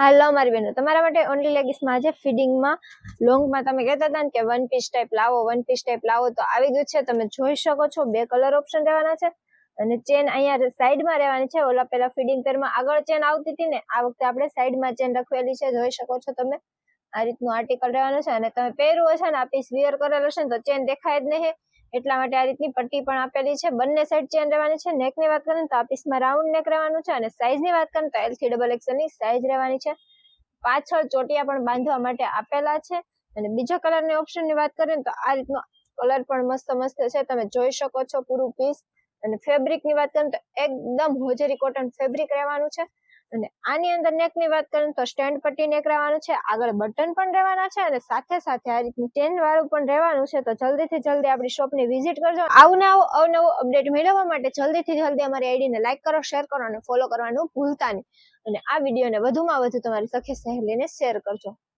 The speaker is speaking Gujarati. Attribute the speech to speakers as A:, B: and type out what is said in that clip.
A: હાલો મારી બહેનો, તમારા માટે ઓનલી લેગીસમાં આજે ફિડિંગમાં લોંગમાં તમે કહેતા હતા ને કે વન પીસ ટાઈપ લાવો, તો આવી ગયું છે. તમે જોઈ શકો છો, બે કલર ઓપ્શન રહેવાના છે અને ચેન અહીંયા સાઈડમાં રહેવાની છે. ઓલા પેલા ફિડિંગ પેરમાં આગળ ચેન આવતી હતી ને, આ વખતે આપણે સાઈડમાં ચેન રખવેલી છે. જોઈ શકો છો તમે, આ રીતનું આર્ટિકલ રહેવાનું છે અને તમે પહેરવું હશે ને, આ પીસ વિયર કરેલો છે ને તો ચેન દેખાય જ નહીં, એટલા માટે આ રીતની પટ્ટી પણ આપેલી છે. બંને સાઈડ ચેન રહેવાની છે. નેકની વાત કરીએ તો આ પીસમાં રાઉન્ડ નેક રહેવાનું છે અને સાઈઝની વાત કરીએ તો L થી XXL ની સાઈઝ રહેવાની છે. પાછળ ચોટિયા પણ બાંધવા માટે આપેલા છે. અને બીજા કલરની ઓપ્શનની વાત કરીએ તો આ રીતનો કલર પણ મસ્ત છે. તમે જોઈ શકો છો પૂરું પીસ. અને ફેબ્રિકની વાત કરીએ તો એકદમ હોજરી કોટન ફેબ્રિક રહેવાનું છે. અને આની અંદર નેકની વાત કરીએ તો સ્ટેન્ડ પટ્ટી નેક રહેવાનું છે. આગળ બટન પણ રહેવાના છે અને સાથે સાથે આ રીતની ચેન વાળું પણ રહેવાનું છે. તો જલ્દીથી જલ્દી આપણી શોપની વિઝિટ કરજો. અવનવું અપડેટ મેળવવા માટે જલ્દીથી જલ્દી અમારી આઈડીને લાઈક કરો, શેર કરો અને ફોલો કરવાનું ભૂલતા નહીં. અને આ વિડીયોને વધુમાં વધુ તમારી સખી સહેલીને શેર કરજો.